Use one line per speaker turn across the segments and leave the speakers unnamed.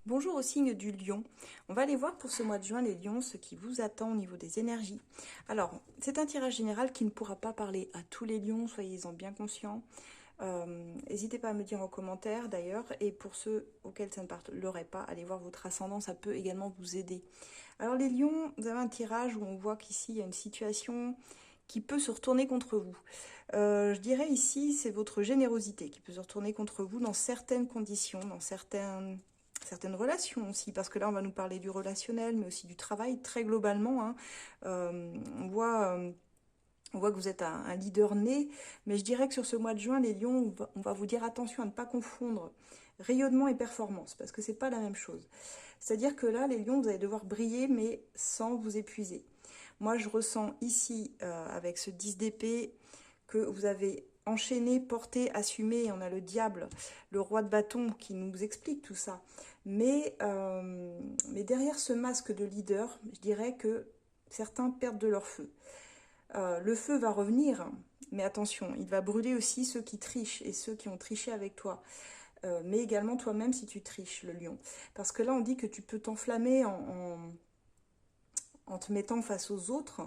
Bonjour au signe du lion. On va aller voir pour ce mois de juin les lions, ce qui vous attend au niveau des énergies. Alors, c'est un tirage général qui ne pourra pas parler à tous les lions, soyez-en bien conscients. N'hésitez pas à me dire en commentaire d'ailleurs, et pour ceux auxquels ça ne parlerait pas, allez voir votre ascendant, ça peut également vous aider. Alors les lions, vous avez un tirage où on voit qu'ici il y a une situation qui peut se retourner contre vous. Je dirais ici, c'est votre générosité qui peut se retourner contre vous dans certaines conditions, dans certaines relations aussi, parce que là on va nous parler du relationnel, mais aussi du travail très globalement. Hein. On voit... on voit que vous êtes un leader né, mais je dirais que sur ce mois de juin, les lions, on va vous dire attention à ne pas confondre rayonnement et performance, parce que c'est pas la même chose. C'est-à-dire que là, les lions, vous allez devoir briller, mais sans vous épuiser. Moi, je ressens ici, avec ce 10 d'épée, que vous avez enchaîné, porté, assumé, et on a le diable, le roi de bâton, qui nous explique tout ça. Mais derrière ce masque de leader, je dirais que certains perdent de leur feu. Le feu va revenir, mais attention, il va brûler aussi ceux qui trichent et ceux qui ont triché avec toi. Mais également toi-même si tu triches, le lion. Parce que là, on dit que tu peux t'enflammer en te mettant face aux autres.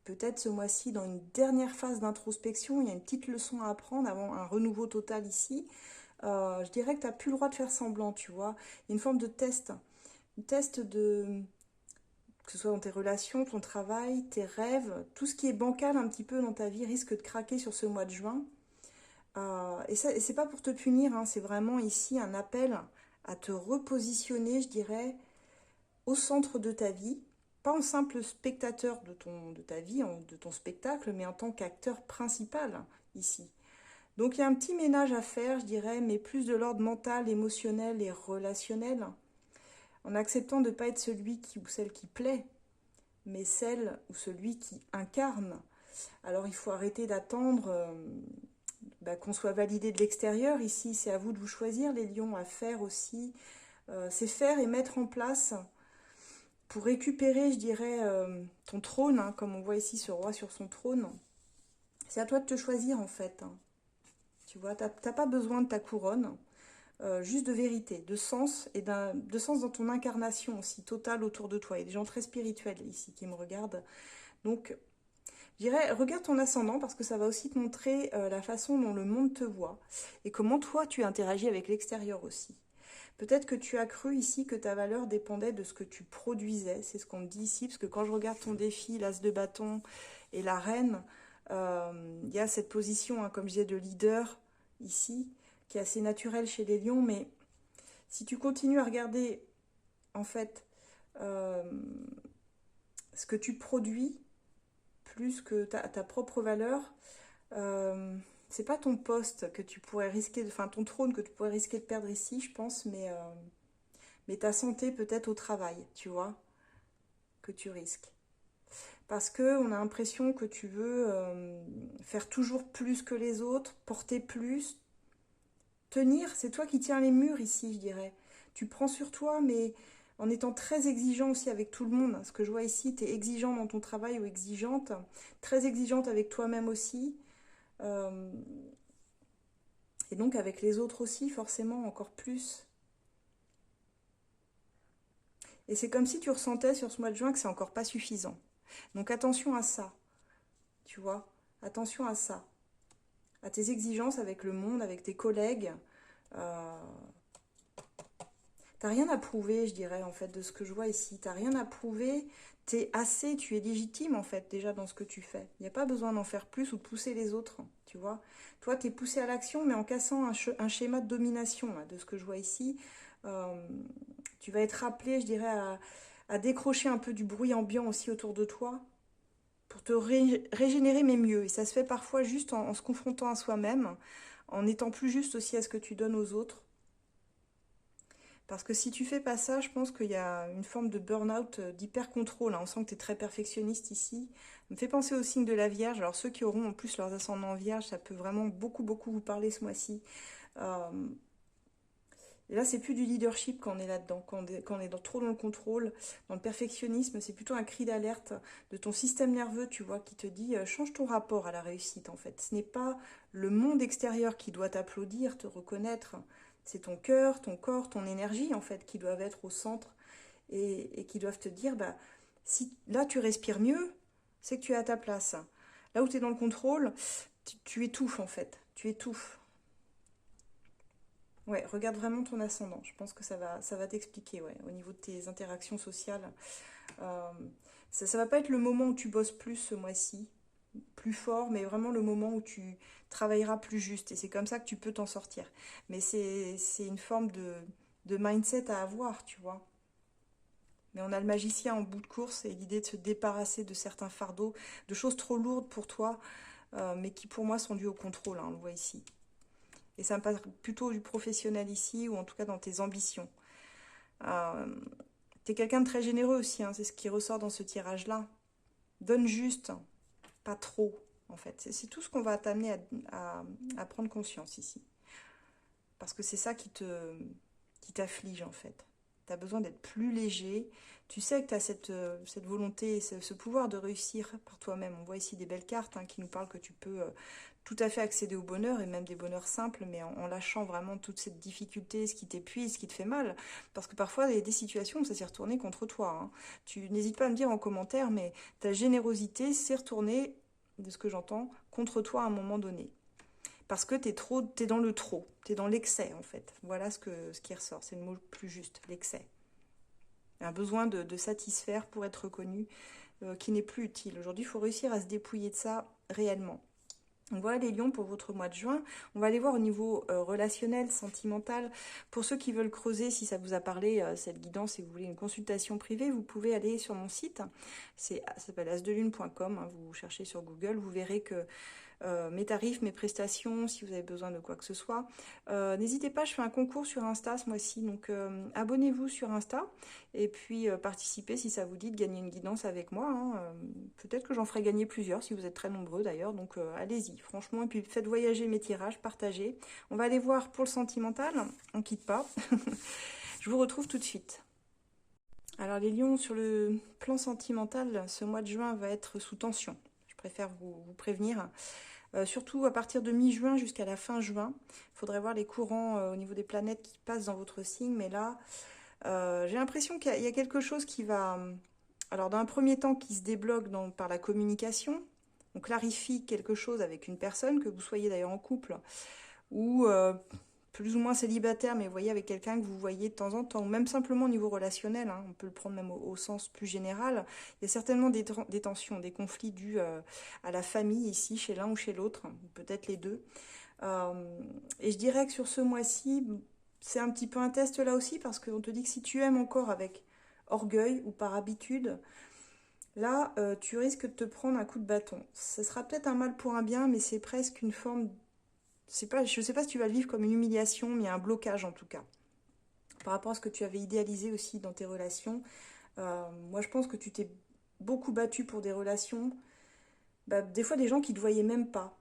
Peut-être ce mois-ci, dans une dernière phase d'introspection, il y a une petite leçon à apprendre avant un renouveau total ici. Je dirais que tu n'as plus le droit de faire semblant, tu vois. Il y a une forme de test. Un test de, que ce soit dans tes relations, ton travail, tes rêves, tout ce qui est bancal un petit peu dans ta vie risque de craquer sur ce mois de juin. Et c'est pas pour te punir, hein, c'est vraiment ici un appel à te repositionner, je dirais, au centre de ta vie, pas en simple spectateur de ta vie, de ton spectacle, mais en tant qu'acteur principal ici. Donc il y a un petit ménage à faire, je dirais, mais plus de l'ordre mental, émotionnel et relationnel, en acceptant de ne pas être celui qui ou celle qui plaît, mais celle ou celui qui incarne. Alors il faut arrêter d'attendre qu'on soit validé de l'extérieur. Ici, c'est à vous de vous choisir, les lions, à faire aussi. C'est faire et mettre en place pour récupérer, je dirais, ton trône, hein, comme on voit ici ce roi sur son trône. C'est à toi de te choisir en fait. Hein. Tu vois, t'as pas besoin de ta couronne, juste de vérité, de sens et de sens dans ton incarnation aussi totale autour de toi. Il y a des gens très spirituels ici qui me regardent. Donc, je dirais, regarde ton ascendant parce que ça va aussi te montrer la façon dont le monde te voit et comment toi tu interagis avec l'extérieur aussi. Peut-être que tu as cru ici que ta valeur dépendait de ce que tu produisais, c'est ce qu'on me dit ici, parce que quand je regarde ton défi, l'as de bâton et la reine, il y a cette position, hein, comme je disais, de leader ici, qui est assez naturelle chez les lions, mais si tu continues à regarder en fait euh, ce que tu produis, plus que ta propre valeur, euh, c'est pas ton poste que tu pourrais risquer, enfin ton trône que tu pourrais risquer de perdre ici, je pense, mais ta santé peut-être au travail, tu vois, que tu risques. Parce que on a l'impression que tu veux faire toujours plus que les autres, porter plus, tenir, c'est toi qui tiens les murs ici, je dirais. Tu prends sur toi, mais en étant très exigeant aussi avec tout le monde. Ce que je vois ici, tu es exigeant dans ton travail ou exigeante, très exigeante avec toi-même aussi. Euh, et donc avec les autres aussi, forcément, encore plus. Et c'est comme si tu ressentais sur ce mois de juin que c'est encore pas suffisant. Donc attention à ça, tu vois. Attention à ça. À tes exigences avec le monde, avec tes collègues. Euh, T'as rien à prouver, je dirais, en fait, de ce que je vois ici. T'as rien à prouver. T'es assez, tu es légitime, en fait, déjà dans ce que tu fais. Il n'y a pas besoin d'en faire plus ou de pousser les autres, tu vois. Toi, t'es poussé à l'action, mais en cassant un schéma de domination, là, de ce que je vois ici. Euh, Tu vas être rappelé, je dirais, à décrocher un peu du bruit ambiant aussi autour de toi pour te régénérer, mais mieux. Et ça se fait parfois juste en se confrontant à soi-même, en étant plus juste aussi à ce que tu donnes aux autres. Parce que si tu fais pas ça, je pense qu'il y a une forme de burn-out, d'hyper-contrôle. Hein. On sent que tu es très perfectionniste ici. Ça me fait penser au signe de la Vierge. Alors ceux qui auront en plus leurs ascendants Vierge, ça peut vraiment beaucoup, beaucoup vous parler ce mois-ci. Euh, et là, c'est plus du leadership quand on est là-dedans, quand on est trop dans le contrôle, dans le perfectionnisme. C'est plutôt un cri d'alerte de ton système nerveux, tu vois, qui te dit change ton rapport à la réussite, en fait. Ce n'est pas le monde extérieur qui doit t'applaudir, te reconnaître. C'est ton cœur, ton corps, ton énergie, en fait, qui doivent être au centre et qui doivent te dire, bah, si là tu respires mieux, c'est que tu es à ta place. Là où tu es dans le contrôle, tu étouffes, en fait. Tu étouffes. Ouais, regarde vraiment ton ascendant. Je pense que ça va t'expliquer, ouais, au niveau de tes interactions sociales. Euh, ça va pas être le moment où tu bosses plus ce mois-ci, plus fort, mais vraiment le moment où tu travailleras plus juste. Et c'est comme ça que tu peux t'en sortir. Mais c'est une forme de mindset à avoir, tu vois. Mais on a le magicien en bout de course et l'idée de se débarrasser de certains fardeaux, de choses trop lourdes pour toi, mais qui pour moi sont dues au contrôle, hein, on le voit ici. Et ça me passe plutôt du professionnel ici, ou en tout cas dans tes ambitions. Euh, T'es quelqu'un de très généreux aussi, hein, c'est ce qui ressort dans ce tirage-là. Donne juste, pas trop, en fait. C'est tout ce qu'on va t'amener à prendre conscience ici. Parce que c'est ça qui t'afflige, en fait. Tu as besoin d'être plus léger. Tu sais que tu as cette volonté, ce pouvoir de réussir par toi-même. On voit ici des belles cartes, hein, qui nous parlent que tu peux tout à fait accéder au bonheur, et même des bonheurs simples, mais en lâchant vraiment toute cette difficulté, ce qui t'épuise, ce qui te fait mal. Parce que parfois, il y a des situations où ça s'est retourné contre toi, hein. Tu n'hésites pas à me dire en commentaire, mais ta générosité s'est retournée, de ce que j'entends, contre toi à un moment donné. Parce que t'es dans le trop, t'es dans l'excès, en fait. Voilà ce qui ressort, c'est le mot plus juste, l'excès. Un besoin de satisfaire pour être reconnu, qui n'est plus utile. Aujourd'hui, il faut réussir à se dépouiller de ça réellement. Donc voilà les lions pour votre mois de juin. On va aller voir au niveau relationnel, sentimental. Pour ceux qui veulent creuser, si ça vous a parlé, cette guidance, et vous voulez une consultation privée, vous pouvez aller sur mon site. Ça s'appelle asdelune.com, hein, vous cherchez sur Google, vous verrez que mes tarifs, mes prestations, si vous avez besoin de quoi que ce soit. N'hésitez pas, je fais un concours sur Insta ce mois-ci, donc abonnez-vous sur Insta et puis participez si ça vous dit de gagner une guidance avec moi, hein. Peut-être que j'en ferai gagner plusieurs si vous êtes très nombreux d'ailleurs, donc allez-y, franchement, et puis faites voyager mes tirages, partagez. On va aller voir pour le sentimental, on quitte pas. Je vous retrouve tout de suite. Alors les lions, sur le plan sentimental, ce mois de juin va être sous tension. Je préfère vous prévenir. Surtout à partir de mi-juin jusqu'à la fin juin. Il faudrait voir les courants au niveau des planètes qui passent dans votre signe. Mais là, j'ai l'impression qu'il y a quelque chose qui va... Alors, dans un premier temps, qui se débloque par la communication. On clarifie quelque chose avec une personne, que vous soyez d'ailleurs en couple, ou plus ou moins célibataire, mais vous voyez, avec quelqu'un que vous voyez de temps en temps, ou même simplement au niveau relationnel, hein, on peut le prendre même au sens plus général. Il y a certainement des tensions, des conflits dus à la famille ici, chez l'un ou chez l'autre, peut-être les deux. Et je dirais que sur ce mois-ci, c'est un petit peu un test là aussi, parce qu'on te dit que si tu aimes encore avec orgueil ou par habitude, là, tu risques de te prendre un coup de bâton. Ce sera peut-être un mal pour un bien, mais c'est presque une forme... Je ne sais pas si tu vas le vivre comme une humiliation, mais il y a un blocage en tout cas. Par rapport à ce que tu avais idéalisé aussi dans tes relations, moi je pense que tu t'es beaucoup battu pour des relations, bah, des fois des gens qui ne te voyaient même pas,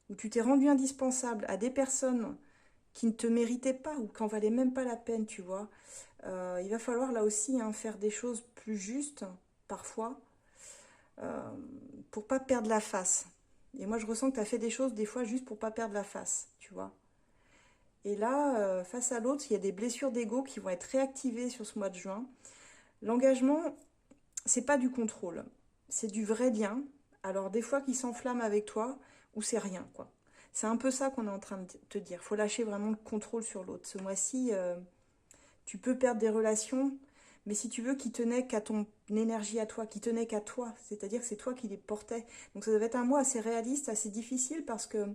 où tu t'es rendu indispensable à des personnes qui ne te méritaient pas ou qui n'en valaient même pas la peine, tu vois. Il va falloir là aussi, hein, faire des choses plus justes, parfois, euh, pour pas perdre la face. Et moi je ressens que tu as fait des choses des fois juste pour pas perdre la face, tu vois. Et là, face à l'autre, il y a des blessures d'ego qui vont être réactivées sur ce mois de juin. L'engagement, c'est pas du contrôle, c'est du vrai lien. Alors des fois qui s'enflamme avec toi, ou c'est rien, quoi. C'est un peu ça qu'on est en train de te dire. Il faut lâcher vraiment le contrôle sur l'autre. Ce mois-ci, tu peux perdre des relations, mais si tu veux, qui tenaient qu'à ton énergie à toi, qui tenaient qu'à toi, c'est-à-dire que c'est toi qui les portais. Donc ça devait être un mois assez réaliste, assez difficile, parce que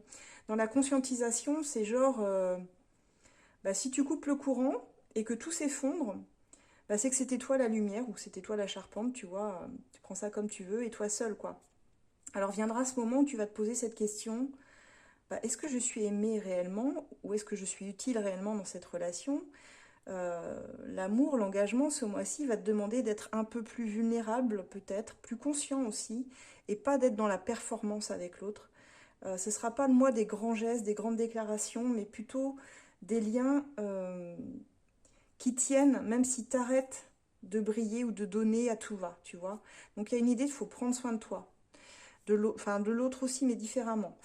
dans la conscientisation, c'est genre, bah, si tu coupes le courant et que tout s'effondre, bah, c'est que c'était toi la lumière ou que c'était toi la charpente, tu vois. Tu prends ça comme tu veux et toi seul, quoi. Alors viendra ce moment où tu vas te poser cette question, bah, est-ce que je suis aimée réellement ou est-ce que je suis utile réellement dans cette relation? L'amour, l'engagement, ce mois-ci va te demander d'être un peu plus vulnérable, peut-être, plus conscient aussi, et pas d'être dans la performance avec l'autre. Ce ne sera pas le mois des grands gestes, des grandes déclarations, mais plutôt des liens qui tiennent, même si tu arrêtes de briller ou de donner à tout va, tu vois. Donc il y a une idée, il faut prendre soin de toi, de l'autre aussi, mais différemment.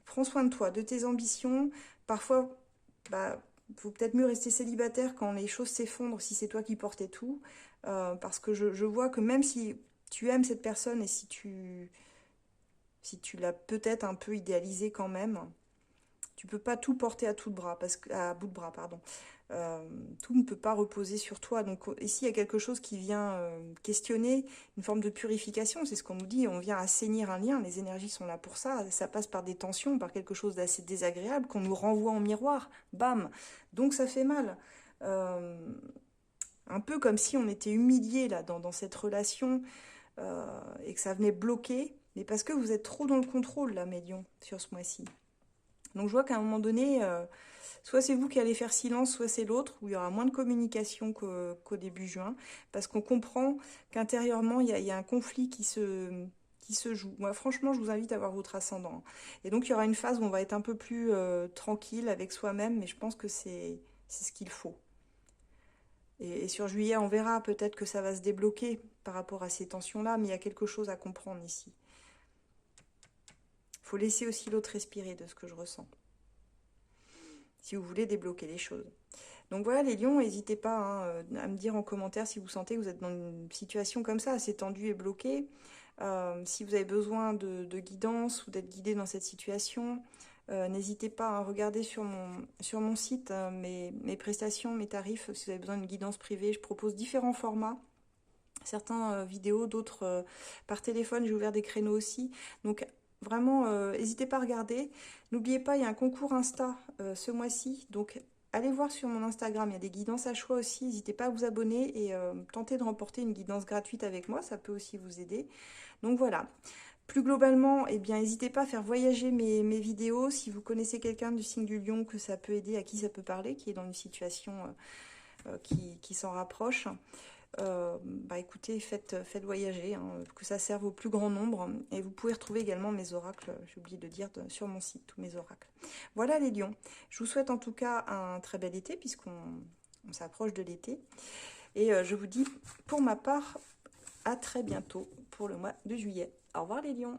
Prends soin de toi, de tes ambitions. Parfois, bah, Il faut peut-être mieux rester célibataire quand les choses s'effondrent, si c'est toi qui portais tout. Parce que je vois que même si tu aimes cette personne et si tu l'as peut-être un peu idéalisée quand même, tu peux pas tout porter à tout de bras, à bout de bras, pardon. Euh, Tout ne peut pas reposer sur toi. Donc ici, il y a quelque chose qui vient questionner une forme de purification. C'est ce qu'on nous dit. On vient assainir un lien. Les énergies sont là pour ça. Ça passe par des tensions, par quelque chose d'assez désagréable qu'on nous renvoie en miroir. Bam. Donc ça fait mal. Euh, un peu comme si on était humilié là dans cette relation et que ça venait bloquer. Mais parce que vous êtes trop dans le contrôle, là, Médion, sur ce mois-ci. Donc je vois qu'à un moment donné, soit c'est vous qui allez faire silence, soit c'est l'autre, où il y aura moins de communication qu'au début juin, parce qu'on comprend qu'intérieurement, il y a un conflit qui se joue. Moi, franchement, je vous invite à voir votre ascendant. Et donc il y aura une phase où on va être un peu plus tranquille avec soi-même, mais je pense que c'est ce qu'il faut. Et sur juillet, on verra peut-être que ça va se débloquer par rapport à ces tensions-là, mais il y a quelque chose à comprendre ici. Il faut laisser aussi l'autre respirer de ce que je ressens, si vous voulez débloquer les choses. Donc voilà les lions, n'hésitez pas à me dire en commentaire si vous sentez que vous êtes dans une situation comme ça, assez tendue et bloquée. Si vous avez besoin de guidance ou d'être guidé dans cette situation, n'hésitez pas à regarder sur mon site mes prestations, mes tarifs. Si vous avez besoin d'une guidance privée, je propose différents formats. Certains vidéos, d'autres par téléphone, j'ai ouvert des créneaux aussi. Donc vraiment, n'hésitez pas à regarder. N'oubliez pas, il y a un concours Insta ce mois-ci. Donc allez voir sur mon Instagram, il y a des guidances à choix aussi. N'hésitez pas à vous abonner et tenter de remporter une guidance gratuite avec moi. Ça peut aussi vous aider. Donc voilà. Plus globalement, eh bien, n'hésitez pas à faire voyager mes vidéos. Si vous connaissez quelqu'un du signe du lion, que ça peut aider, à qui ça peut parler, qui est dans une situation qui s'en rapproche. Bah écoutez, faites voyager, hein, que ça serve au plus grand nombre. Et vous pouvez retrouver également mes oracles, j'ai oublié de dire, sur mon site, tous mes oracles. Voilà les lions. Je vous souhaite en tout cas un très bel été, puisqu'on s'approche de l'été. Et je vous dis, pour ma part, à très bientôt pour le mois de juillet. Au revoir les lions.